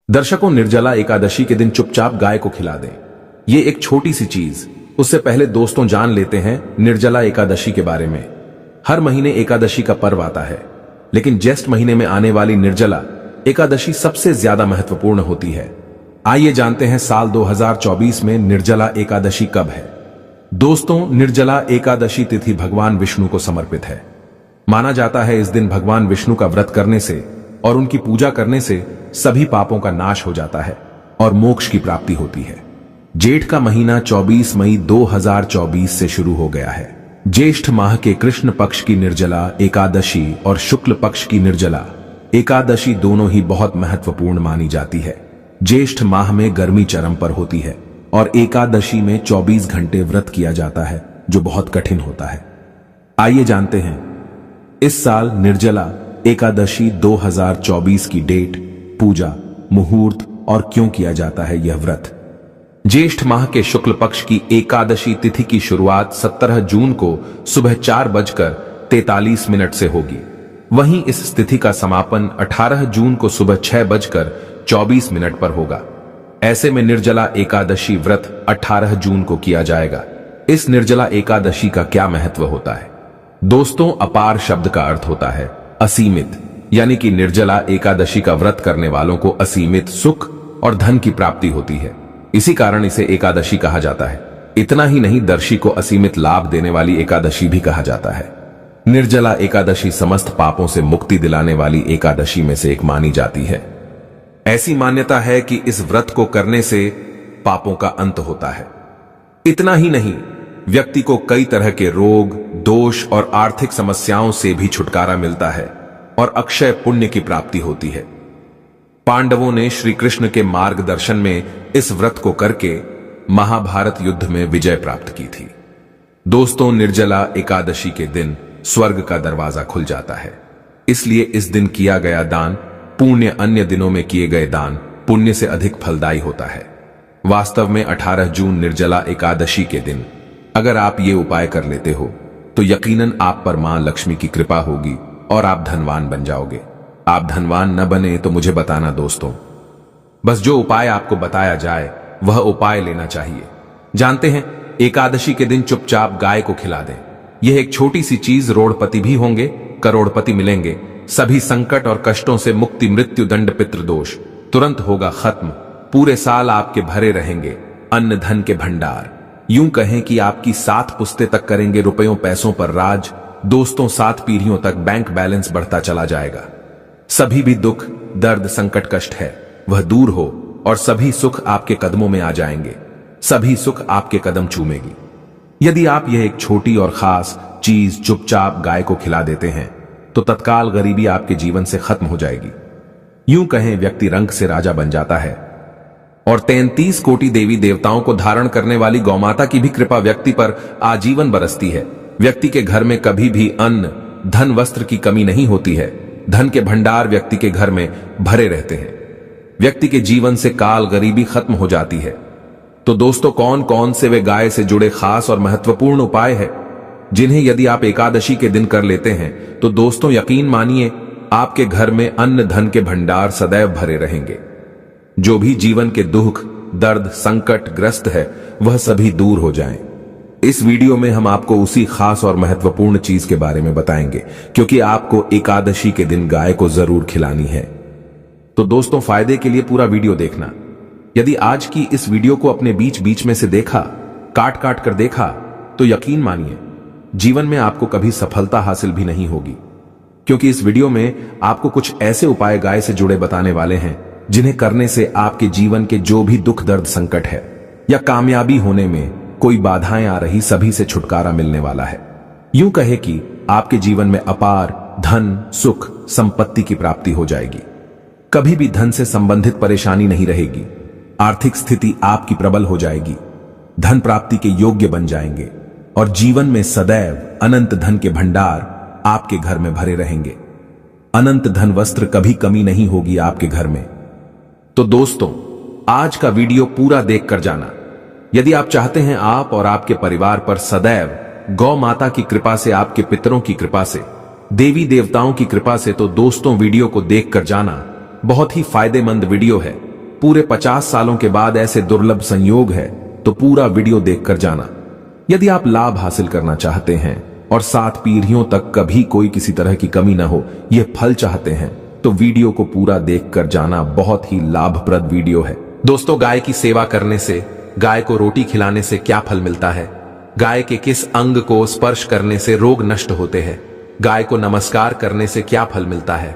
दर्शकों, निर्जला एकादशी के दिन चुपचाप गाय को खिला दें। ये एक छोटी सी चीज। उससे पहले दोस्तों जान लेते हैं निर्जला एकादशी के बारे में। हर महीने एकादशी का पर्व आता है, लेकिन ज्येष्ठ महीने में आने वाली निर्जला एकादशी सबसे ज्यादा महत्वपूर्ण होती है। आइए जानते हैं साल 2024 में निर्जला एकादशी कब है। दोस्तों, निर्जला एकादशी तिथि भगवान विष्णु को समर्पित है। माना जाता है इस दिन भगवान विष्णु का व्रत करने से और उनकी पूजा करने से सभी पापों का नाश हो जाता है और मोक्ष की प्राप्ति होती है। जेठ का महीना 24 मई 2024 से शुरू हो गया है। ज्येष्ठ माह के कृष्ण पक्ष की निर्जला एकादशी और शुक्ल पक्ष की निर्जला एकादशी दोनों ही बहुत महत्वपूर्ण मानी जाती है। ज्येष्ठ माह में गर्मी चरम पर होती है और एकादशी में 24 घंटे व्रत किया जाता है, जो बहुत कठिन होता है। आइए जानते हैं इस साल निर्जला एकादशी 2024 की डेट, पूजा, मुहूर्त और क्यों किया जाता है यह व्रत। ज्येष्ठ माह के शुक्ल पक्ष की एकादशी तिथि की शुरुआत 17 जून को सुबह 4:43 से होगी। वहीं इस तिथि का समापन 18 जून को सुबह 6:24 पर होगा। ऐसे में निर्जला एकादशी व्रत 18 जून को किया जाएगा। इस निर्जला एकादशी का क्या महत्व होता है? दोस्तों, अपार शब्द का अर्थ होता है असीमित, यानी कि निर्जला एकादशी का व्रत करने वालों को असीमित सुख और धन की प्राप्ति होती है। इसी कारण इसे एकादशी कहा जाता है। इतना ही नहीं, दर्शी को असीमित लाभ देने वाली एकादशी भी कहा जाता है। निर्जला एकादशी समस्त पापों से मुक्ति दिलाने वाली एकादशी में से एक मानी जाती है। ऐसी मान्यता है कि इस व्रत को करने से पापों का अंत होता है। इतना ही नहीं, व्यक्ति को कई तरह के रोग, दोष और आर्थिक समस्याओं से भी छुटकारा मिलता है और अक्षय पुण्य की प्राप्ति होती है। पांडवों ने श्री कृष्ण के मार्गदर्शन में इस व्रत को करके महाभारत युद्ध में विजय प्राप्त की थी। दोस्तों, निर्जला एकादशी के दिन स्वर्ग का दरवाजा खुल जाता है। इसलिए इस दिन किया गया दान पुण्य अन्य दिनों में किए गए दान पुण्य से अधिक फलदायी होता है। वास्तव में 18 जून निर्जला एकादशी के दिन अगर आप ये उपाय कर लेते हो तो यकीनन आप पर मां लक्ष्मी की कृपा होगी और आप धनवान बन जाओगे। आप धनवान न बने तो मुझे बताना दोस्तों। बस जो उपाय आपको बताया जाए वह उपाय लेना चाहिए। जानते हैं, एकादशी के दिन चुपचाप गाय को खिला दें। यह एक छोटी सी चीज, रोड़पति भी होंगे, करोड़पति मिलेंगे। सभी संकट और कष्टों से मुक्ति, मृत्यु दंड पितृदोष तुरंत होगा खत्म। पूरे साल आपके भरे रहेंगे अन्न धन के भंडार। यूं कहें कि आपकी 7 पुश्तें तक करेंगे रुपयों पैसों पर राज। दोस्तों, 7 पीढ़ियों तक बैंक बैलेंस बढ़ता चला जाएगा। सभी भी दुख, दर्द, संकट, कष्ट है वह दूर हो और सभी सुख आपके कदमों में आ जाएंगे। सभी सुख आपके कदम चूमेगी। यदि आप यह एक छोटी और खास चीज चुपचाप गाय को खिला देते हैं तो तत्काल गरीबी आपके जीवन से खत्म हो जाएगी। यूं कहें, व्यक्ति रंग से राजा बन जाता है और 33 कोटि देवी देवताओं को धारण करने वाली गौमाता की भी कृपा व्यक्ति पर आजीवन बरसती है। व्यक्ति के घर में कभी भी अन्न, धन, वस्त्र की कमी नहीं होती है। धन के भंडार व्यक्ति के घर में भरे रहते हैं। व्यक्ति के जीवन से काल गरीबी खत्म हो जाती है। तो दोस्तों, कौन कौन से वे गाय से जुड़े खास और महत्वपूर्ण उपाय है जिन्हें यदि आप एकादशी के दिन कर लेते हैं तो दोस्तों यकीन मानिए आपके घर में अन्न धन के भंडार सदैव भरे रहेंगे। जो भी जीवन के दुख, दर्द, संकट ग्रस्त है वह सभी दूर हो जाएं। इस वीडियो में हम आपको उसी खास और महत्वपूर्ण चीज के बारे में बताएंगे, क्योंकि आपको एकादशी के दिन गाय को जरूर खिलानी है। तो दोस्तों, फायदे के लिए पूरा वीडियो देखना। यदि आज की इस वीडियो को अपने बीच बीच में से देखा, काट काट कर देखा, तो यकीन मानिए जीवन में आपको कभी सफलता हासिल भी नहीं होगी, क्योंकि इस वीडियो में आपको कुछ ऐसे उपाय गाय से जुड़े बताने वाले हैं जिन्हें करने से आपके जीवन के जो भी दुख, दर्द, संकट है या कामयाबी होने में कोई बाधाएं आ रही, सभी से छुटकारा मिलने वाला है। यूं कहे कि आपके जीवन में अपार धन, सुख, संपत्ति की प्राप्ति हो जाएगी। कभी भी धन से संबंधित परेशानी नहीं रहेगी। आर्थिक स्थिति आपकी प्रबल हो जाएगी। धन प्राप्ति के योग्य बन जाएंगे और जीवन में सदैव अनंत धन के भंडार आपके घर में भरे रहेंगे। अनंत धन, वस्त्र, कभी कमी नहीं होगी आपके घर में। तो दोस्तों, आज का वीडियो पूरा देखकर जाना। यदि आप चाहते हैं आप और आपके परिवार पर सदैव गौ माता की कृपा से, आपके पितरों की कृपा से, देवी देवताओं की कृपा से, तो दोस्तों वीडियो को देखकर जाना। बहुत ही फायदेमंद वीडियो है। पूरे 50 सालों के बाद ऐसे दुर्लभ संयोग है तो पूरा वीडियो देखकर जाना। यदि आप लाभ हासिल करना चाहते हैं और 7 पीढ़ियों तक कभी कोई किसी तरह की कमी न हो, यह फल चाहते हैं तो वीडियो को पूरा देखकर जाना। बहुत ही लाभप्रद वीडियो है। दोस्तों, गाय की सेवा करने से, गाय को रोटी खिलाने से क्या फल मिलता है? गाय के किस अंग को स्पर्श करने से रोग नष्ट होते हैं? गाय को नमस्कार करने से क्या फल मिलता है?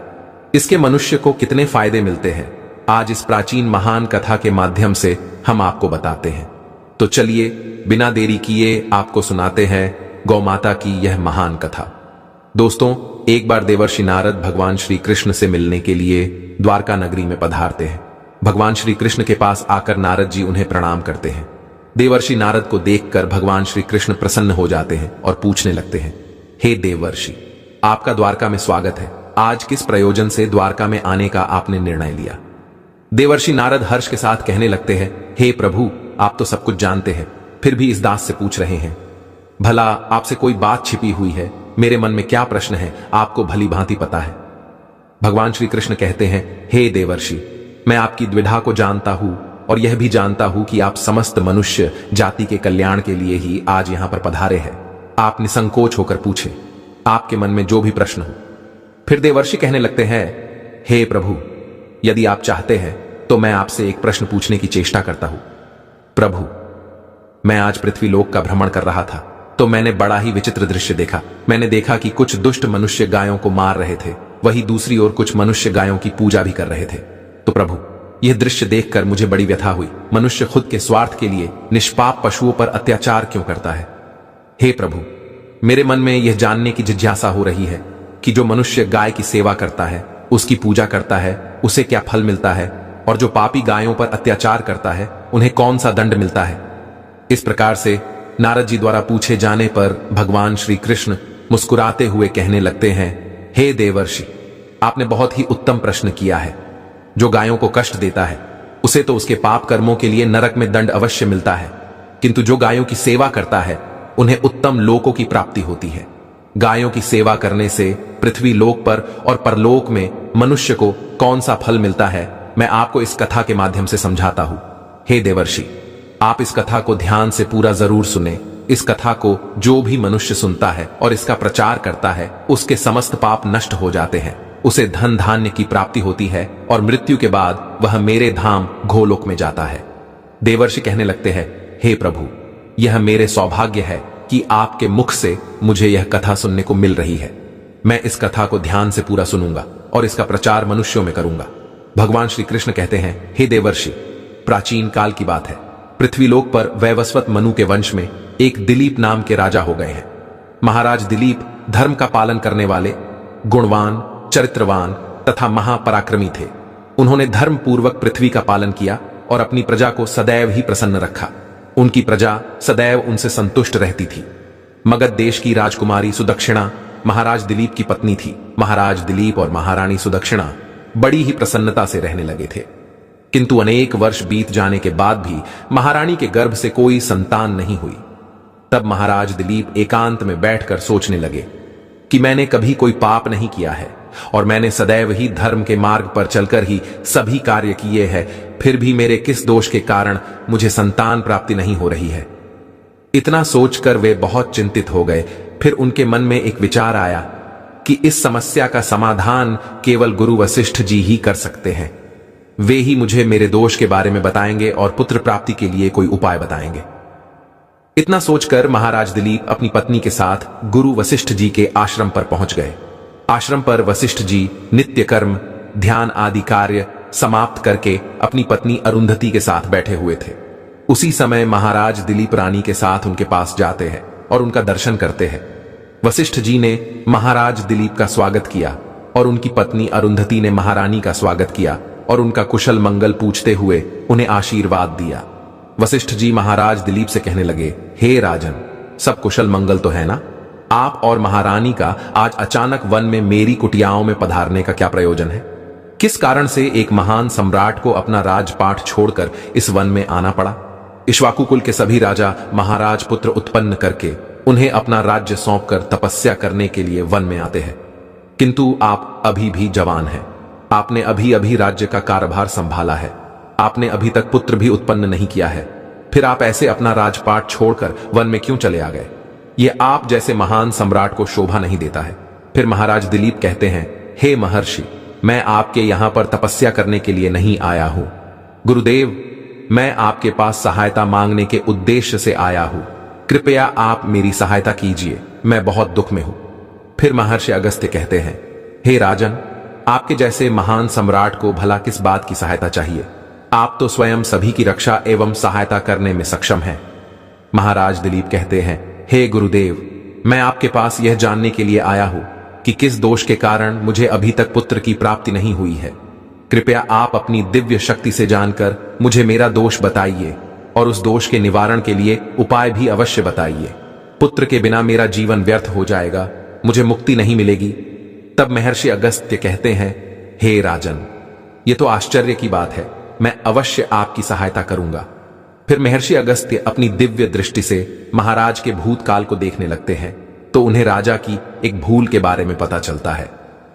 इसके मनुष्य को कितने फायदे मिलते हैं? आज इस प्राचीन महान कथा के माध्यम से हम आपको बताते हैं। तो चलिए बिना देरी किए आपको सुनाते हैं गौ माता की यह महान कथा। दोस्तों, एक बार देवर्षि नारद भगवान श्री कृष्ण से मिलने के लिए द्वारका नगरी में पधारते हैं। भगवान श्री कृष्ण के पास आकर नारद जी उन्हें प्रणाम करते हैं। देवर्षि नारद को देखकर भगवान श्री कृष्ण प्रसन्न हो जाते हैं और पूछने लगते हैं, हे देवर्षि, आपका द्वारका में स्वागत है। आज किस प्रयोजन से द्वारका में आने का आपने निर्णय लिया? देवर्षि नारद हर्ष के साथ कहने लगते हैं, हे प्रभु, आप तो सब कुछ जानते हैं, फिर भी इस दास से पूछ रहे हैं। भला आपसे कोई बात छिपी हुई है? मेरे मन में क्या प्रश्न है, आपको भली भांति पता है। भगवान श्री कृष्ण कहते हैं, हे देवर्षि, मैं आपकी द्विधा को जानता हूं और यह भी जानता हूं कि आप समस्त मनुष्य जाति के कल्याण के लिए ही आज यहां पर पधारे हैं। आप निसंकोच होकर पूछें, आपके मन में जो भी प्रश्न हो। फिर देवर्षि कहने लगते हैं, हे प्रभु, यदि आप चाहते हैं तो मैं आपसे एक प्रश्न पूछने की चेष्टा करता हूं। प्रभु, मैं आज पृथ्वी लोक का भ्रमण कर रहा था तो मैंने बड़ा ही विचित्र दृश्य देखा। मैंने देखा कि कुछ दुष्ट मनुष्य गायों को मार रहे थे, वहीं दूसरी ओर कुछ मनुष्य गायों की पूजा भी कर रहे थे। तो प्रभु, यह दृश्य देखकर मुझे बड़ी व्यथा हुई। मनुष्य खुद के स्वार्थ के लिए निष्पाप पशुओं पर अत्याचार क्यों करता है? हे प्रभु, मेरे मन में यह जानने की जिज्ञासा हो रही है कि जो मनुष्य गाय की सेवा करता है, उसकी पूजा करता है, उसे क्या फल मिलता है, और जो पापी गायों पर अत्याचार करता है उन्हें कौन सा दंड मिलता है? इस प्रकार से नारद जी द्वारा पूछे जाने पर भगवान श्री कृष्ण मुस्कुराते हुए कहने लगते हैं, हे देवर्षि, आपने बहुत ही उत्तम प्रश्न किया है। जो गायों को कष्ट देता है उसे तो उसके पाप कर्मों के लिए नरक में दंड अवश्य मिलता है, किंतु जो गायों की सेवा करता है उन्हें उत्तम लोकों की प्राप्ति होती है। गायों की सेवा करने से पृथ्वी लोक पर और परलोक में मनुष्य को कौन सा फल मिलता है, मैं आपको इस कथा के माध्यम से समझाता हूं। हे देवर्षि, आप इस कथा को ध्यान से पूरा जरूर सुने। इस कथा को जो भी मनुष्य सुनता है और इसका प्रचार करता है, उसके समस्त पाप नष्ट हो जाते हैं, उसे धन धान्य की प्राप्ति होती है और मृत्यु के बाद वह मेरे धाम गोलोक में जाता है। देवर्षि कहने लगते हैं, हे प्रभु, यह मेरे सौभाग्य है कि आपके मुख से मुझे यह कथा सुनने को मिल रही है। मैं इस कथा को ध्यान से पूरा सुनूंगा और इसका प्रचार मनुष्यों में करूंगा। भगवान श्री कृष्ण कहते हैं, हे देवर्षि, प्राचीन काल की बात है। पृथ्वीलोक पर वैवस्वत मनु के वंश में एक दिलीप नाम के राजा हो गए हैं। महाराज दिलीप धर्म का पालन करने वाले, गुणवान, चरित्रवान तथा महापराक्रमी थे। उन्होंने धर्म पूर्वक पृथ्वी का पालन किया और अपनी प्रजा को सदैव ही प्रसन्न रखा। उनकी प्रजा सदैव उनसे संतुष्ट रहती थी। मगध देश की राजकुमारी सुदक्षिणा महाराज दिलीप की पत्नी थी। महाराज दिलीप और महारानी सुदक्षिणा बड़ी ही प्रसन्नता से रहने लगे थे, किंतु अनेक वर्ष बीत जाने के बाद भी महारानी के गर्भ से कोई संतान नहीं हुई। तब महाराज दिलीप एकांत में बैठकर सोचने लगे कि मैंने कभी कोई पाप नहीं किया है और मैंने सदैव ही धर्म के मार्ग पर चलकर ही सभी कार्य किए हैं, फिर भी मेरे किस दोष के कारण मुझे संतान प्राप्ति नहीं हो रही है। इतना सोचकर वे बहुत चिंतित हो गए। फिर उनके मन में एक विचार आया कि इस समस्या का समाधान केवल गुरु वशिष्ठ जी ही कर सकते हैं। वे ही मुझे मेरे दोष के बारे में बताएंगे और पुत्र प्राप्ति के लिए कोई उपाय बताएंगे। इतना सोचकर महाराज दिलीप अपनी पत्नी के साथ गुरु वशिष्ठ जी के आश्रम पर पहुंच गए। आश्रम पर वशिष्ठ जी नित्य कर्म, ध्यान आदि कार्य समाप्त करके अपनी पत्नी अरुंधति के साथ बैठे हुए थे। उसी समय महाराज दिलीप रानी के साथ उनके पास जाते हैं और उनका दर्शन करते हैं। वशिष्ठ जी ने महाराज दिलीप का स्वागत किया और उनकी पत्नी अरुंधति ने महारानी का स्वागत किया और उनका कुशल मंगल पूछते हुए उन्हें आशीर्वाद दिया। वशिष्ठ जी महाराज दिलीप से कहने लगे, हे राजन, सब कुशल मंगल तो है ना? आप और महारानी का आज अचानक वन में मेरी कुटियाओं में पधारने का क्या प्रयोजन है? किस कारण से एक महान सम्राट को अपना राजपाट छोड़कर इस वन में आना पड़ा? इक्ष्वाकु कुल के सभी राजा महाराज पुत्र उत्पन्न करके उन्हें अपना राज्य सौंपकर तपस्या करने के लिए वन में आते हैं, किंतु आप अभी भी जवान हैं। आपने अभी अभी राज्य का कार्यभार संभाला है। आपने अभी तक पुत्र भी उत्पन्न नहीं किया है, फिर आप ऐसे अपना राजपाट छोड़कर वन में क्यों चले आ गए? ये आप जैसे महान सम्राट को शोभा नहीं देता है। फिर महाराज दिलीप कहते हैं, हे महर्षि, मैं आपके यहां पर तपस्या करने के लिए नहीं आया हूं। गुरुदेव, मैं आपके पास सहायता मांगने के उद्देश्य से आया हूं। कृपया आप मेरी सहायता कीजिए, मैं बहुत दुख में हूं। फिर महर्षि अगस्त्य कहते हैं, हे राजन, आपके जैसे महान सम्राट को भला किस बात की सहायता चाहिए? आप तो स्वयं सभी की रक्षा एवं सहायता करने में सक्षम हैं। महाराज दिलीप कहते हैं, हे गुरुदेव, मैं आपके पास यह जानने के लिए आया हूं कि किस दोष के कारण मुझे अभी तक पुत्र की प्राप्ति नहीं हुई है। कृपया आप अपनी दिव्य शक्ति से जानकर मुझे मेरा दोष बताइए और उस दोष के निवारण के लिए उपाय भी अवश्य बताइए। पुत्र के बिना मेरा जीवन व्यर्थ हो जाएगा, मुझे मुक्ति नहीं मिलेगी। तब महर्षि अगस्त्य कहते हैं, हे राजन, ये तो आश्चर्य की बात है, मैं अवश्य आपकी सहायता करूंगा। फिर महर्षि अगस्त्य अपनी दिव्य दृष्टि से महाराज के भूतकाल को देखने लगते हैं तो उन्हें राजा की एक भूल के बारे में पता चलता है।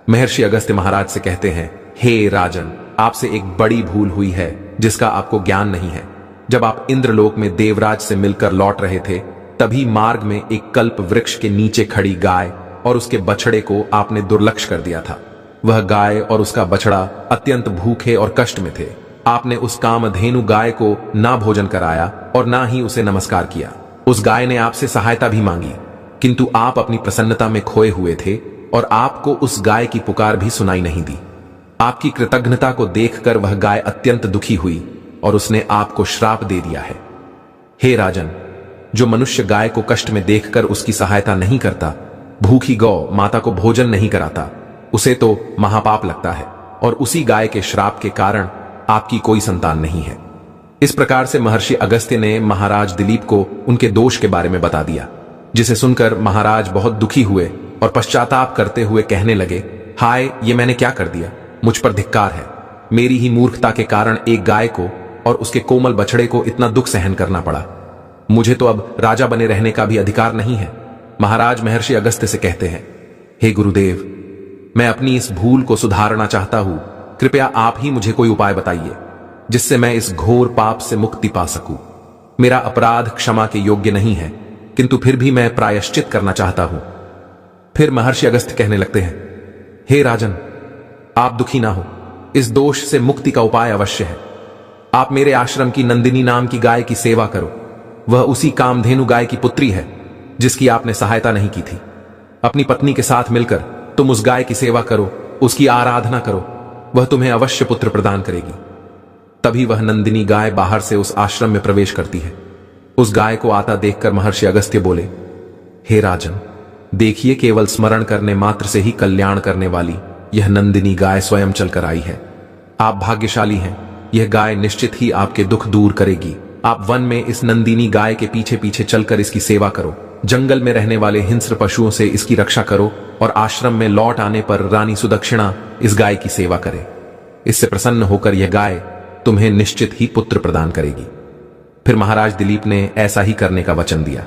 महर्षि अगस्त्य महाराज से कहते हैं, हे राजन, आपसे एक बड़ी भूल हुई है जिसका आपको ज्ञान नहीं है। जब आप इंद्रलोक में देवराज से मिलकर लौट रहे थे, तभी मार्ग में एक कल्प वृक्ष के नीचे खड़ी गाय और उसके बछड़े को आपने दुर्लक्ष्य कर दिया था। वह गाय और उसका बछड़ा अत्यंत भूखे और कष्ट में थे। आपने उस कामधेनु गाय को ना भोजन कराया और ना ही उसे नमस्कार किया। उस गाय ने आपसे सहायता भी मांगी, किंतु आप अपनी प्रसन्नता में खोए हुए थे और आपको उस गाय की पुकार भी सुनाई नहीं दी। आपकी कृतज्ञता को देखकर वह गाय अत्यंत दुखी हुई और उसने आपको श्राप दे दिया है। हे राजन, जो मनुष्य गाय को कष्ट में देखकर उसकी सहायता नहीं करता, भूखी गौ माता को भोजन नहीं कराता, उसे तो महापाप लगता है और उसी गाय के श्राप के कारण आपकी कोई संतान नहीं है। इस प्रकार से महर्षि अगस्त्य ने महाराज दिलीप को उनके दोष के बारे में बता दिया, जिसे सुनकर महाराज बहुत दुखी हुए और पश्चाताप करते हुए कहने लगे, हाय, ये मैंने क्या कर दिया? मुझ पर धिक्कार है। मेरी ही मूर्खता के कारण एक गाय को और उसके कोमल बछड़े को इतना दुख सहन करना पड़ा। मुझे तो अब राजा बने रहने का भी अधिकार नहीं है। महाराज महर्षि अगस्त्य से कहते हैं, हे गुरुदेव, मैं अपनी इस भूल को सुधारना चाहता हूं। कृपया आप ही मुझे कोई उपाय बताइए जिससे मैं इस घोर पाप से मुक्ति पा सकूं। मेरा अपराध क्षमा के योग्य नहीं है, किंतु फिर भी मैं प्रायश्चित करना चाहता हूं। फिर महर्षि अगस्त्य कहने लगते हैं, हे राजन, आप दुखी ना हो, इस दोष से मुक्ति का उपाय अवश्य है। आप मेरे आश्रम की नंदिनी नाम की गाय की सेवा करो। वह उसी कामधेनु गाय की पुत्री है जिसकी आपने सहायता नहीं की थी। अपनी पत्नी के साथ मिलकर तुम उस गाय की सेवा करो, उसकी आराधना करो, वह तुम्हें अवश्य पुत्र प्रदान करेगी। तभी वह नंदिनी गाय बाहर से उस आश्रम में प्रवेश करती है। उस गाय को आता देखकर महर्षि अगस्त्य बोले, हे राजन, देखिए, केवल स्मरण करने मात्र से ही कल्याण करने वाली यह नंदिनी गाय स्वयं चलकर आई है। आप भाग्यशाली हैं, यह गाय निश्चित ही आपके दुख दूर करेगी। आप वन में इस नंदिनी गाय के पीछे पीछे चलकर इसकी सेवा करो, जंगल में रहने वाले हिंस्र पशुओं से इसकी रक्षा करो और आश्रम में लौट आने पर रानी सुदक्षिणा इस गाय की सेवा करे। इससे प्रसन्न होकर यह गाय तुम्हें निश्चित ही पुत्र प्रदान करेगी। फिर महाराज दिलीप ने ऐसा ही करने का वचन दिया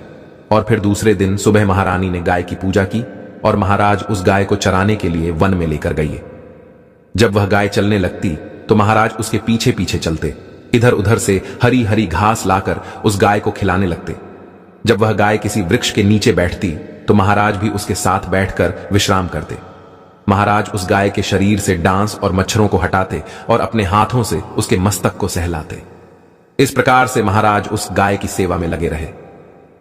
और फिर दूसरे दिन सुबह महारानी ने गाय की पूजा की और महाराज उस गाय को चराने के लिए वन में लेकर गए। जब वह गाय चलने लगती तो महाराज उसके पीछे पीछे चलते, इधर उधर से हरी हरी घास लाकर उस गाय को खिलाने लगते। जब वह गाय किसी वृक्ष के नीचे बैठती तो महाराज भी उसके साथ बैठकर विश्राम करते। महाराज उस गाय के शरीर से डांस और मच्छरों को हटाते और अपने हाथों से उसके मस्तक को सहलाते। इस प्रकार से महाराज उस गाय की सेवा में लगे रहे।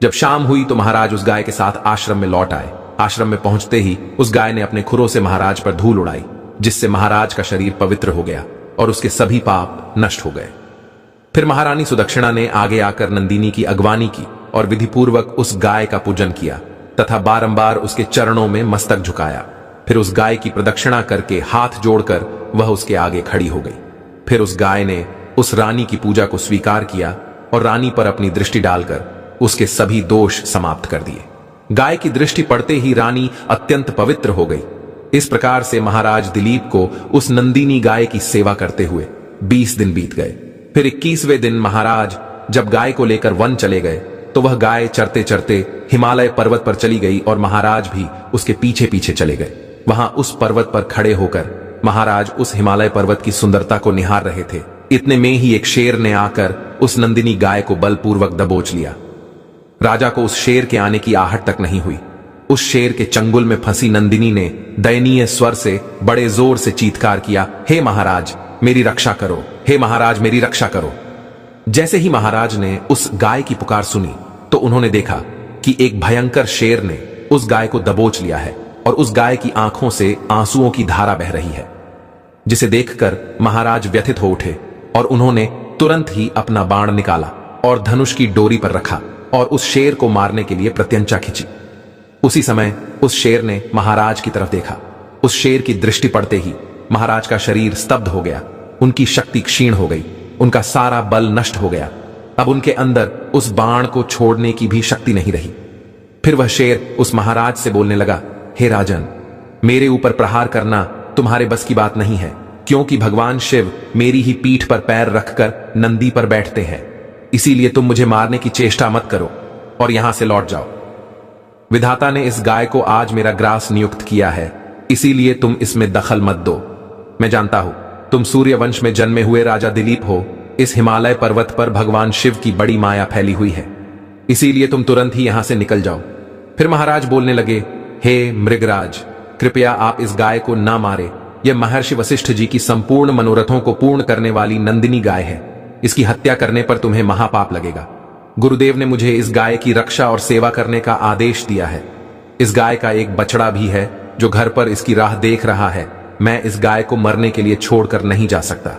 जब शाम हुई तो महाराज उस गाय के साथ आश्रम में लौट आए। आश्रम में पहुंचते ही उस गाय ने अपने खुरों से महाराज पर धूल उड़ाई, जिससे महाराज का शरीर पवित्र हो गया और उसके सभी पाप नष्ट हो गए। फिर महारानी सुदक्षिणा ने आगे आकर नंदिनी की अगवानी की और विधिपूर्वक उस गाय का पूजन किया तथा बारंबार उसके चरणों में मस्तक झुकाया। फिर उस गाय की प्रदक्षिणा करके हाथ जोड़कर वह उसके आगे खड़ी हो गई। फिर उस गाय ने उस रानी की पूजा को स्वीकार किया और रानी पर अपनी दृष्टि डालकर उसके सभी दोष समाप्त कर दिए। गाय की दृष्टि पड़ते ही रानी अत्यंत पवित्र हो गई। इस प्रकार से महाराज दिलीप को उस नंदिनी गाय की सेवा करते हुए 20 दिन बीत गए। फिर 21वें दिन महाराज जब गाय को लेकर वन चले गए तो वह गाय चरते चरते हिमालय पर्वत पर चली गई और महाराज भी उसके पीछे पीछे चले गए। वहां उस पर्वत पर खड़े होकर महाराज उस हिमालय पर्वत की सुंदरता को निहार रहे थे इतने में ही एक शेर ने आकर उस नंदिनी गाय को बलपूर्वक दबोच लिया। राजा को उस शेर के आने की आहट तक नहीं हुई। उस शेर के चंगुल में फंसी नंदिनी ने दयनीय स्वर से बड़े जोर से चीत्कार किया, हे महाराज मेरी रक्षा करो, हे महाराज मेरी रक्षा करो। जैसे ही महाराज ने उस गाय की पुकार सुनी तो उन्होंने देखा कि एक भयंकर शेर ने उस गाय को दबोच लिया है और उस गाय की आंखों से आंसुओं की धारा बह रही है, जिसे देखकर महाराज व्यथित हो उठे और उन्होंने तुरंत ही अपना बाण निकाला और धनुष की डोरी पर रखा और उस शेर को मारने के लिए प्रत्यंचा खींची। उसी समय उस शेर ने महाराज की तरफ देखा। उस शेर की दृष्टि पड़ते ही महाराज का शरीर स्तब्ध हो गया, उनकी शक्ति क्षीण हो गई, उनका सारा बल नष्ट हो गया। अब उनके अंदर उस बाण को छोड़ने की भी शक्ति नहीं रही। फिर वह शेर उस महाराज से बोलने लगा, हे राजन, मेरे ऊपर प्रहार करना तुम्हारे बस की बात नहीं है, क्योंकि भगवान शिव मेरी ही पीठ पर पैर रखकर नंदी पर बैठते हैं। इसीलिए तुम मुझे मारने की चेष्टा मत करो और यहां से लौट जाओ। विधाता ने इस गाय को आज मेरा ग्रास नियुक्त किया है, इसीलिए तुम इसमें दखल मत दो। मैं जानता हूं तुम सूर्य वंश में जन्मे हुए राजा दिलीप हो। इस हिमालय पर्वत पर भगवान शिव की बड़ी माया फैली हुई है, इसीलिए तुम तुरंत ही यहां से निकल जाओ। फिर महाराज बोलने लगे, हे मृगराज, कृपया आप इस गाय को ना मारे। यह महर्षि वशिष्ठ जी की संपूर्ण मनोरथों को पूर्ण करने वाली नंदिनी गाय है। इसकी हत्या करने पर तुम्हें महापाप लगेगा। गुरुदेव ने मुझे इस गाय की रक्षा और सेवा करने का आदेश दिया है। इस गाय का एक बछड़ा भी है जो घर पर इसकी राह देख रहा है। मैं इस गाय को मरने के लिए छोड़कर नहीं जा सकता।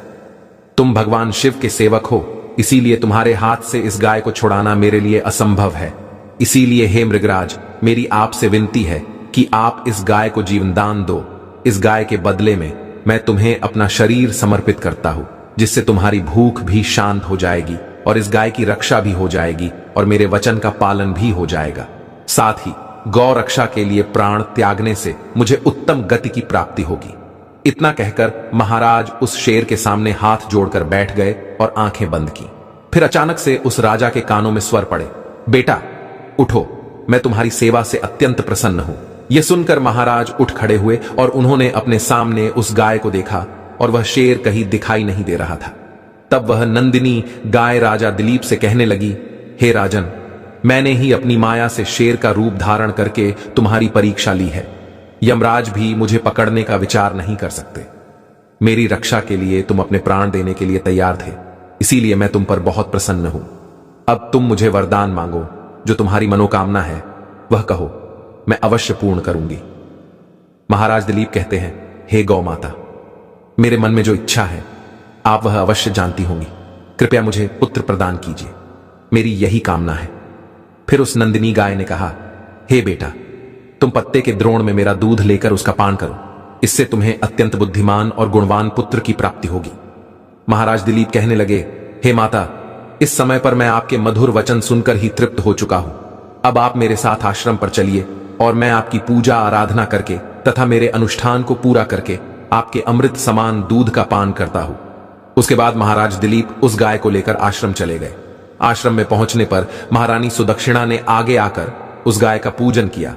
तुम भगवान शिव के सेवक हो, इसीलिए तुम्हारे हाथ से इस गाय को छुड़ाना मेरे लिए असंभव है। इसीलिए हे मृगराज, मेरी आपसे विनती है कि आप इस गाय को जीवनदान दो। इस गाय के बदले में मैं तुम्हें अपना शरीर समर्पित करता हूं, जिससे तुम्हारी भूख भी शांत हो जाएगी और इस गाय की रक्षा भी हो जाएगी और मेरे वचन का पालन भी हो जाएगा। साथ ही गौ रक्षा के लिए प्राण त्यागने से मुझे उत्तम गति की प्राप्ति होगी। इतना कहकर महाराज उस शेर के सामने हाथ जोड़कर बैठ गए और आंखें बंद की। फिर अचानक से उस राजा के कानों में स्वर पड़े, बेटा उठो, मैं तुम्हारी सेवा से अत्यंत प्रसन्न हूं। यह सुनकर महाराज उठ खड़े हुए और उन्होंने अपने सामने उस गाय को देखा और वह शेर कहीं दिखाई नहीं दे रहा था। तब वह नंदिनी गाय राजा दिलीप से कहने लगी, हे राजन, मैंने ही अपनी माया से शेर का रूप धारण करके तुम्हारी परीक्षा ली है। यमराज भी मुझे पकड़ने का विचार नहीं कर सकते। मेरी रक्षा के लिए तुम अपने प्राण देने के लिए तैयार थे, इसीलिए मैं तुम पर बहुत प्रसन्न हूं। अब तुम मुझे वरदान मांगो, जो तुम्हारी मनोकामना है वह कहो, मैं अवश्य पूर्ण करूंगी। महाराज दिलीप कहते हैं, हे गौ माता, मेरे मन में जो इच्छा है आप वह अवश्य जानती होंगी। कृपया मुझे पुत्र प्रदान कीजिए, मेरी यही कामना है। फिर उस नंदिनी गाय ने कहा, हे बेटा, तुम पत्ते के द्रोण में मेरा दूध लेकर उसका पान करो, इससे तुम्हें अत्यंत बुद्धिमान और गुणवान पुत्र की प्राप्ति होगी। महाराज दिलीप कहने लगे, हे माता, इस समय पर मैं आपके मधुर वचन सुनकर ही तृप्त हो चुका हूं। अब आप मेरे साथ आश्रम पर चलिए और मैं आपकी पूजा आराधना करके तथा मेरे अनुष्ठान को पूरा करके आपके अमृत समान दूध का पान करता हूं। उसके बाद महाराज दिलीप उस गाय को लेकर आश्रम चले गए। आश्रम में पहुंचने पर महारानी सुदक्षिणा ने आगे आकर उस गाय का पूजन किया।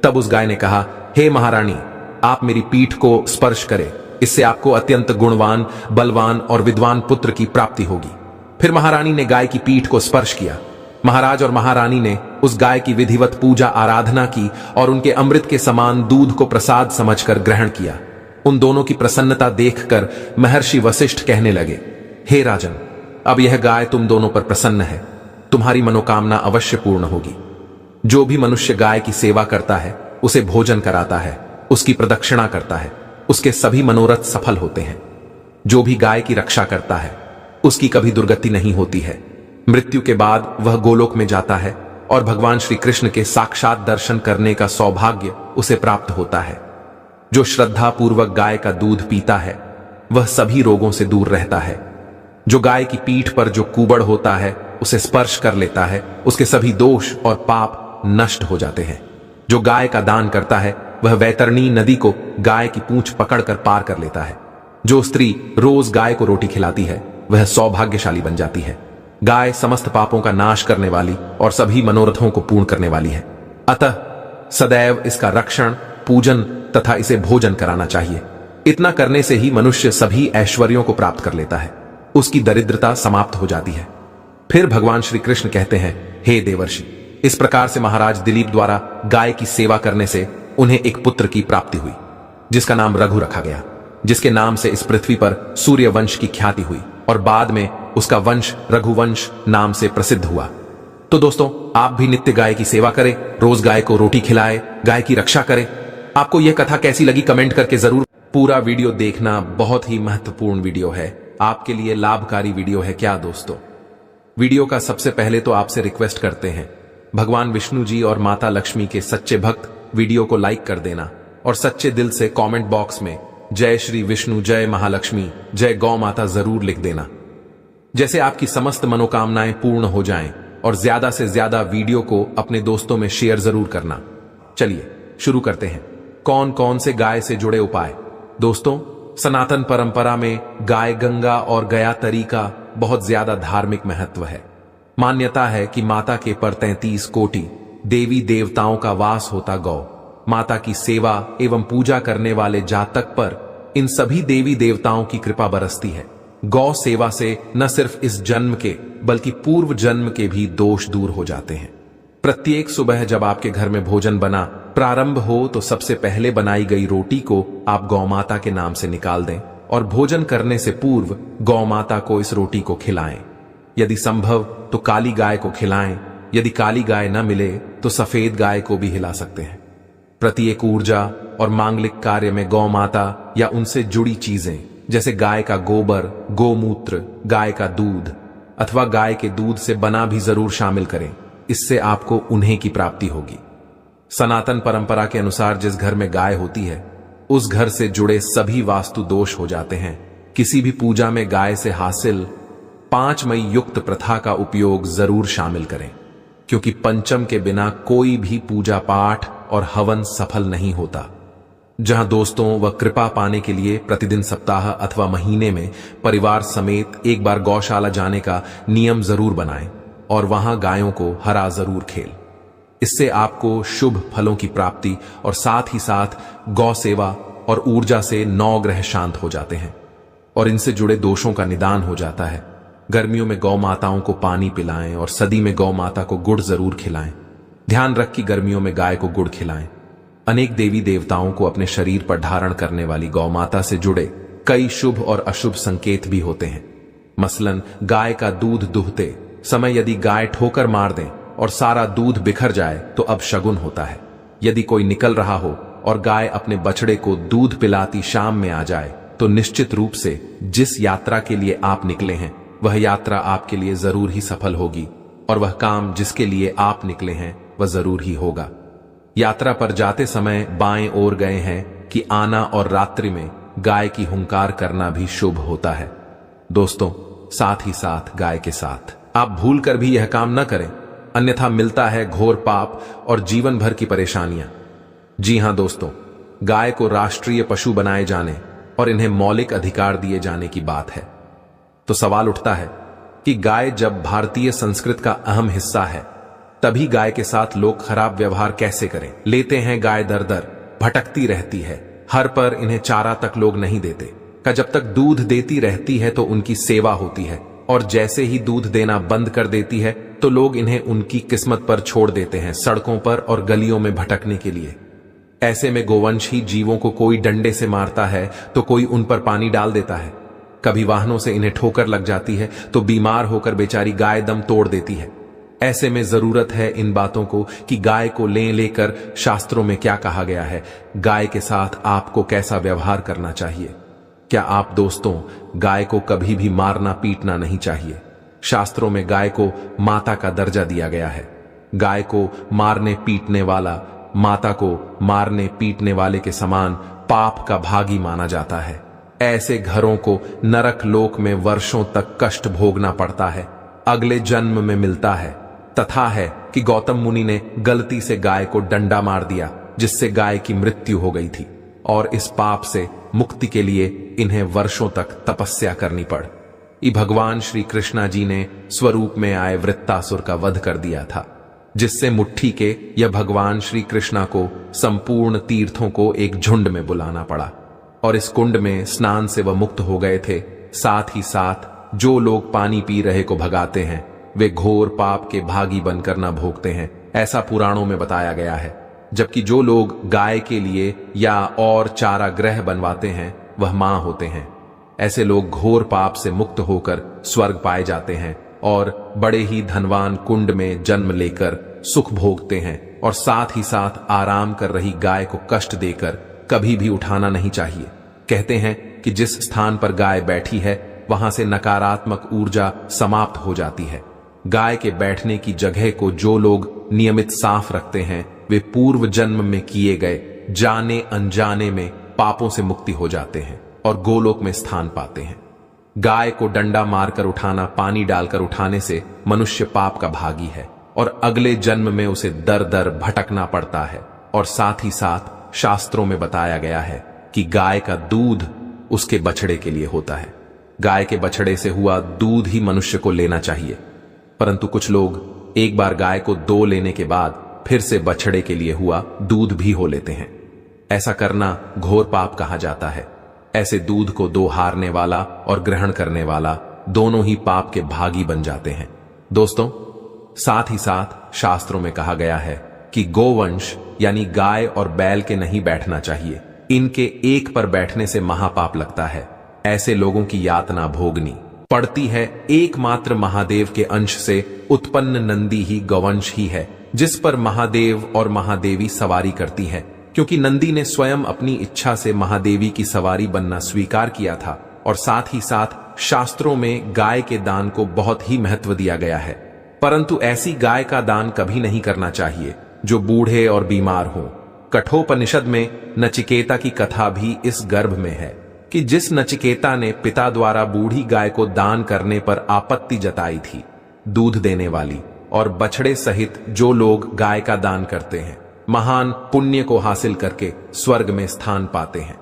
तब उस गाय ने कहा, हे महारानी, आप मेरी पीठ को स्पर्श करें, इससे आपको अत्यंत गुणवान, बलवान और विद्वान पुत्र की प्राप्ति होगी। फिर महारानी ने गाय की पीठ को स्पर्श किया। महाराज और महारानी ने उस गाय की विधिवत पूजा आराधना की और उनके अमृत के समान दूध को प्रसाद समझकर ग्रहण किया। उन दोनों की प्रसन्नता देखकर महर्षि वशिष्ठ कहने लगे, हे राजन, अब यह गाय तुम दोनों पर प्रसन्न है, तुम्हारी मनोकामना अवश्य पूर्ण होगी। जो भी मनुष्य गाय की सेवा करता है, उसे भोजन कराता है, उसकी प्रदक्षिणा करता है, उसके सभी मनोरथ सफल होते हैं। जो भी गाय की रक्षा करता है, उसकी कभी दुर्गति नहीं होती है। मृत्यु के बाद वह गोलोक में जाता है और भगवान श्री कृष्ण के साक्षात दर्शन करने का सौभाग्य उसे प्राप्त होता है। जो श्रद्धा पूर्वक गाय का दूध पीता है, वह सभी रोगों से दूर रहता है। जो गाय की पीठ पर जो कुबड़ होता है, उसे स्पर्श कर लेता है, उसके सभी दोष और पाप नष्ट हो जाते हैं। जो गाय का दान करता है, वह वैतरणी नदी को गाय की पूंछ पकड़कर पार कर लेता है। जो स्त्री रोज गाय को रोटी खिलाती है, वह सौभाग्यशाली बन जाती है। गाय समस्त पापों का नाश करने वाली और सभी मनोरथों को पूर्ण करने वाली है। अतः सदैव इसका रक्षण, पूजन तथा इसे भोजन कराना चाहिए। इतना करने से ही मनुष्य सभी ऐश्वर्यों को प्राप्त कर लेता है। उसकी दरिद्रता समाप्त हो जाती है। फिर भगवान श्री कृष्ण कहते हैं, हे देवर्षि, इस प्रकार से महाराज दिलीप द्वारा गाय की सेवा करने से उन्हें एक पुत्र की प्राप्ति हुई, जिसका नाम रघु रखा गया, जिसके नाम से इस पृथ्वी पर सूर्य वंश की ख्याति हुई और बाद में उसका वंश रघुवंश नाम से प्रसिद्ध हुआ। तो दोस्तों, आप भी नित्य गाय की सेवा करें, रोज गाय को रोटी खिलाएं, गाय की रक्षा करें। आपको यह कथा कैसी लगी कमेंट करके जरूर। पूरा वीडियो देखना बहुत ही महत्वपूर्ण वीडियो है, आपके लिए लाभकारी वीडियो है क्या दोस्तों। वीडियो का सबसे पहले तो आपसे रिक्वेस्ट करते हैं, भगवान विष्णु जी और माता लक्ष्मी के सच्चे भक्त वीडियो को लाइक कर देना और सच्चे दिल से कमेंट बॉक्स में जय श्री विष्णु, जय महालक्ष्मी, जय गौ माता जरूर लिख देना। जैसे आपकी समस्त मनोकामनाएं पूर्ण हो जाएं और ज्यादा से ज्यादा वीडियो को अपने दोस्तों में शेयर जरूर करना। चलिए शुरू करते हैं। कौन कौन से गाय से जुड़े उपाय। दोस्तों, सनातन परंपरा में गाय गंगा और गया तरी का बहुत ज्यादा धार्मिक महत्व है। मान्यता है कि माता के पर 33 कोटि देवी देवताओं का वास होता गौ माता की सेवा एवं पूजा करने वाले जातक पर इन सभी देवी देवताओं की कृपा बरसती है। गौ सेवा से न सिर्फ इस जन्म के बल्कि पूर्व जन्म के भी दोष दूर हो जाते हैं। प्रत्येक सुबह जब आपके घर में भोजन बना प्रारंभ हो तो सबसे पहले बनाई गई रोटी को आप गौ माता के नाम से निकाल दें और भोजन करने से पूर्व गौ माता को इस रोटी को खिलाएं। यदि संभव तो काली गाय को खिलाएं, यदि काली गाय न मिले तो सफेद गाय को भी हिला सकते हैं। प्रत्येक ऊर्जा और मांगलिक कार्य में गौ माता या उनसे जुड़ी चीजें जैसे गाय का गोबर, गोमूत्र, गाय का दूध अथवा गाय के दूध से बना भी जरूर शामिल करें, इससे आपको उन्हें की प्राप्ति होगी। सनातन परंपरा के अनुसार जिस घर में गाय होती है उस घर से जुड़े सभी वास्तु दोष हो जाते हैं। किसी भी पूजा में गाय से हासिल 5 मई युक्त प्रथा का उपयोग जरूर शामिल करें, क्योंकि पंचम के बिना कोई भी पूजा पाठ और हवन सफल नहीं होता। जहां दोस्तों व कृपा पाने के लिए प्रतिदिन, सप्ताह अथवा महीने में परिवार समेत एक बार गौशाला जाने का नियम जरूर बनाएं और वहां गायों को हरा जरूर खेल। इससे आपको शुभ फलों की प्राप्ति और साथ ही साथ गौ सेवा और ऊर्जा से 9 ग्रह शांत हो जाते हैं और इनसे जुड़े दोषों का निदान हो जाता है। गर्मियों में गौ माताओं को पानी पिलाएं और सदी में गौ माता को गुड़ जरूर खिलाएं। ध्यान रख कि गर्मियों में गाय को गुड़ खिलाएं। अनेक देवी देवताओं को अपने शरीर पर धारण करने वाली गौ माता से जुड़े कई शुभ और अशुभ संकेत भी होते हैं। मसलन गाय का दूध दुहते समय यदि गाय ठोकर मार दें और सारा दूध बिखर जाए तो अब शगुन होता है। यदि कोई निकल रहा हो और गाय अपने बछड़े को दूध पिलाती शाम में आ जाए तो निश्चित रूप से जिस यात्रा के लिए आप निकले हैं वह यात्रा आपके लिए जरूर ही सफल होगी और वह काम जिसके लिए आप निकले हैं वह जरूर ही होगा। यात्रा पर जाते समय बाएं ओर गए हैं कि आना और रात्रि में गाय की हुंकार करना भी शुभ होता है। दोस्तों, साथ ही साथ गाय के साथ आप भूल कर भी यह काम न करें, अन्यथा मिलता है घोर पाप और जीवन भर की परेशानियां। जी हां दोस्तों, गाय को राष्ट्रीय पशु बनाए जाने और इन्हें मौलिक अधिकार दिए जाने की बात है। तो सवाल उठता है कि गाय जब भारतीय संस्कृति का अहम हिस्सा है तभी गाय के साथ लोग खराब व्यवहार कैसे करें। लेते हैं गाय दर दर, भटकती रहती है, हर पर इन्हें चारा तक लोग नहीं देते। का जब तक दूध देती रहती है तो उनकी सेवा होती है और जैसे ही दूध देना बंद कर देती है तो लोग इन्हें उनकी किस्मत पर छोड़ देते हैं, सड़कों पर और गलियों में भटकने के लिए। ऐसे में गोवंशी जीवों को कोई डंडे से मारता है तो कोई उन पर पानी डाल देता है। कभी वाहनों से इन्हें ठोकर लग जाती है तो बीमार होकर बेचारी गाय दम तोड़ देती है। ऐसे में जरूरत है इन बातों को कि गाय को लेकर शास्त्रों में क्या कहा गया है, गाय के साथ आपको कैसा व्यवहार करना चाहिए। क्या आप दोस्तों, गाय को कभी भी मारना पीटना नहीं चाहिए। शास्त्रों में गाय को माता का दर्जा दिया गया है। गाय को मारने पीटने वाला माता को मारने पीटने वाले के समान पाप का भागी माना जाता है। ऐसे घरों को नरक लोक में वर्षों तक कष्ट भोगना पड़ता है, अगले जन्म में मिलता है। तथा है कि गौतम मुनि ने गलती से गाय को डंडा मार दिया जिससे गाय की मृत्यु हो गई थी और इस पाप से मुक्ति के लिए इन्हें वर्षों तक तपस्या करनी पड़ी। भगवान श्री कृष्णा जी ने स्वरूप में आए वृत्तासुर का वध कर दिया था, जिससे मुट्ठी के यह भगवान श्री कृष्णा को संपूर्ण तीर्थों को एक झुंड में बुलाना पड़ा और इस कुंड में स्नान से वह मुक्त हो गए थे। साथ ही साथ जो लोग पानी पी रहे को भगाते हैं वे घोर पाप के भागी बनकर न भोगते हैं, ऐसा पुराणों में बताया गया है। जबकि जो लोग गाय के लिए या और चारागृह बनवाते हैं वह मां होते हैं। ऐसे लोग घोर पाप से मुक्त होकर स्वर्ग पाए जाते हैं और बड़े ही धनवान कुंड में जन्म लेकर सुख भोगते हैं, और साथ ही साथ आराम कर रही गाय को कष्ट देकर कभी भी उठाना नहीं चाहिए। कहते हैं कि जिस स्थान पर गाय बैठी है वहां से नकारात्मक ऊर्जा समाप्त हो जाती है। गाय के बैठने की जगह को जो लोग नियमित साफ रखते हैं वे पूर्व जन्म में किए गए जाने अनजाने में पापों से मुक्ति हो जाते हैं और गोलोक में स्थान पाते हैं। गाय को डंडा मारकर उठाना, पानी डालकर उठाने से मनुष्य पाप का भागी है और अगले जन्म में उसे दर दर भटकना पड़ता है। और साथ ही साथ शास्त्रों में बताया गया है कि गाय का दूध उसके बछड़े के लिए होता है। गाय के बछड़े से हुआ दूध ही मनुष्य को लेना चाहिए, परंतु कुछ लोग एक बार गाय को दो लेने के बाद फिर से बछड़े के लिए हुआ दूध भी हो लेते हैं। ऐसा करना घोर पाप कहा जाता है। ऐसे दूध को दो हारने वाला और ग्रहण करने वाला दोनों ही पाप के भागी बन जाते हैं। दोस्तों, साथ ही साथ शास्त्रों में कहा गया है कि गोवंश यानी गाय और बैल के नहीं बैठना चाहिए। इनके एक पर बैठने से महापाप लगता है। ऐसे लोगों की यातना भोगनी पड़ती है। एकमात्र महादेव के अंश से उत्पन्न नंदी ही गौवंश ही है, जिस पर महादेव और महादेवी सवारी करती है, क्योंकि नंदी ने स्वयं अपनी इच्छा से महादेवी की सवारी बनना स्वीकार किया था। और साथ ही साथ शास्त्रों में गाय के दान को बहुत ही महत्व दिया गया है, परंतु ऐसी गाय का दान कभी नहीं करना चाहिए जो बूढ़े और बीमार हों। कठोपनिषद में नचिकेता की कथा भी इस गर्भ में है कि जिस नचिकेता ने पिता द्वारा बूढ़ी गाय को दान करने पर आपत्ति जताई थी, दूध देने वाली और बछड़े सहित जो लोग गाय का दान करते हैं महान पुण्य को हासिल करके स्वर्ग में स्थान पाते हैं।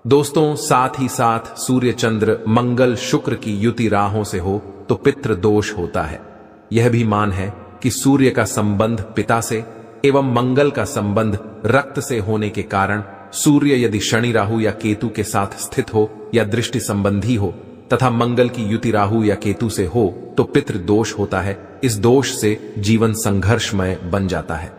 दोस्तों, साथ ही साथ सूर्य चंद्र मंगल शुक्र की युति राहों से हो तो पितृ दोष होता है। यह भी मान है कि सूर्य का संबंध पिता से एवं मंगल का संबंध रक्त से होने के कारण सूर्य यदि शनि राहु या केतु के साथ स्थित हो या दृष्टि संबंधी हो तथा मंगल की युति राहु या केतु से हो तो पितृ दोष होता है। इस दोष से जीवन संघर्षमय बन जाता है।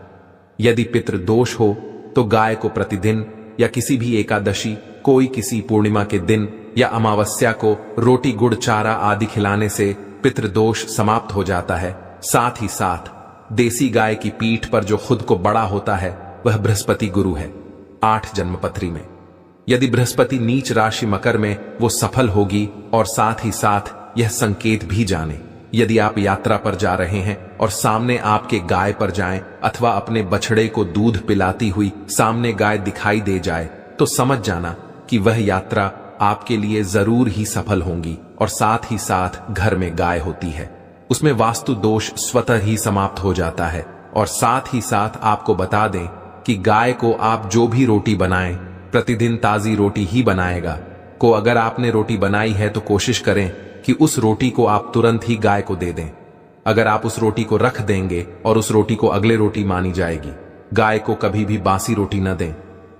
यदि पितृ दोष हो तो गाय को प्रतिदिन या किसी भी एकादशी, कोई किसी पूर्णिमा के दिन या अमावस्या को रोटी गुड़ चारा आदि खिलाने से पितृदोष समाप्त हो जाता है। साथ ही साथ देसी गाय की पीठ पर जो खुद को बड़ा होता है वह बृहस्पति गुरु है। 8 जन्मपत्री में यदि बृहस्पति नीच राशि मकर में वो सफल होगी। और साथ ही साथ यह संकेत भी जाने, यदि आप यात्रा पर जा रहे हैं और सामने आपके गाय पर जाएं अथवा अपने बछड़े को दूध पिलाती हुई सामने गाय दिखाई दे जाए तो समझ जाना कि वह यात्रा आपके लिए जरूर ही सफल होंगी। और साथ ही साथ घर में गाय होती है उसमें वास्तु दोष स्वतः ही समाप्त हो जाता है। और साथ ही साथ आपको बता दें कि गाय को आप जो भी रोटी बनाएं प्रतिदिन ताजी रोटी ही बनाएगा। को अगर आपने रोटी बनाई है तो कोशिश करें कि उस रोटी को आप तुरंत ही गाय को दे दें। अगर आप उस रोटी को रख देंगे और उस रोटी को अगले रोटी मानी जाएगी। गाय को कभी भी बासी रोटी न दें,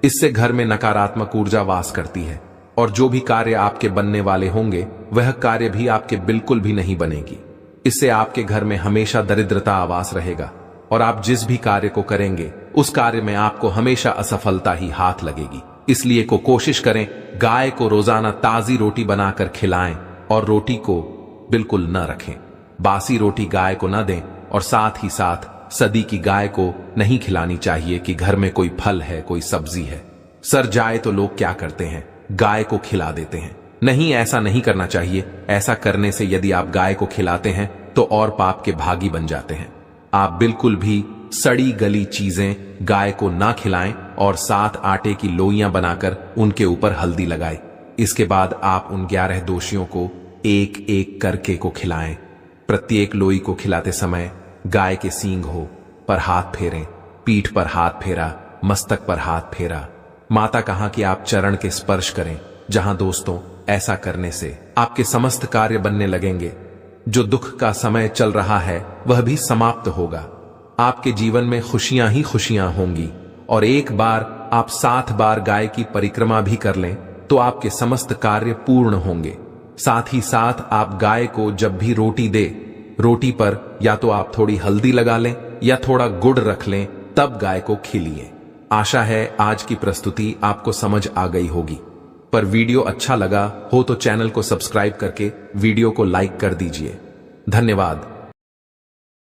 इससे घर में नकारात्मक ऊर्जा वास करती है और जो भी कार्य आपके बनने वाले होंगे वह कार्य भी आपके बिल्कुल भी नहीं बनेगी। इससे आपके घर में हमेशा दरिद्रता आवास रहेगा और आप जिस भी कार्य को करेंगे उस कार्य में आपको हमेशा असफलता ही हाथ लगेगी। इसलिए को कोशिश करें गाय को रोजाना ताजी रोटी बनाकर खिलाएं और रोटी को बिल्कुल न रखें। बासी रोटी गाय को न दें और साथ ही साथ सदी की गाय को नहीं खिलानी चाहिए कि घर में कोई फल है, कोई सब्जी है। सर जाए तो लोग क्या करते हैं, गाय को खिला देते हैं। नहीं, ऐसा नहीं करना चाहिए। ऐसा करने से यदि आप गाय को खिलाते हैं तो और पाप के भागी बन जाते हैं। आप बिल्कुल भी सड़ी गली चीजें गाय को ना खिलाएं और 7 आटे की लोइयां बनाकर उनके ऊपर हल्दी लगाएं। इसके बाद आप उन 11 दोषियों को एक एक करके को खिलाएं। प्रत्येक लोई को खिलाते समय गाय के सींग हो पर हाथ फेरें, पीठ पर हाथ फेरा, मस्तक पर हाथ फेरा। माता कहा कि आप चरण के स्पर्श करें। जहां दोस्तों ऐसा करने से आपके समस्त कार्य बनने लगेंगे। जो दुख का समय चल रहा है वह भी समाप्त होगा। आपके जीवन में खुशियां ही खुशियां होंगी। और एक बार आप 7 बार गाय की परिक्रमा भी कर लें तो आपके समस्त कार्य पूर्ण होंगे। साथ ही साथ आप गाय को जब भी रोटी दे, रोटी पर या तो आप थोड़ी हल्दी लगा लें या थोड़ा गुड़ रख लें, तब गाय को खिलाइए। आशा है आज की प्रस्तुति आपको समझ आ गई होगी। पर वीडियो अच्छा लगा हो तो चैनल को सब्सक्राइब करके वीडियो को लाइक कर दीजिए। धन्यवाद।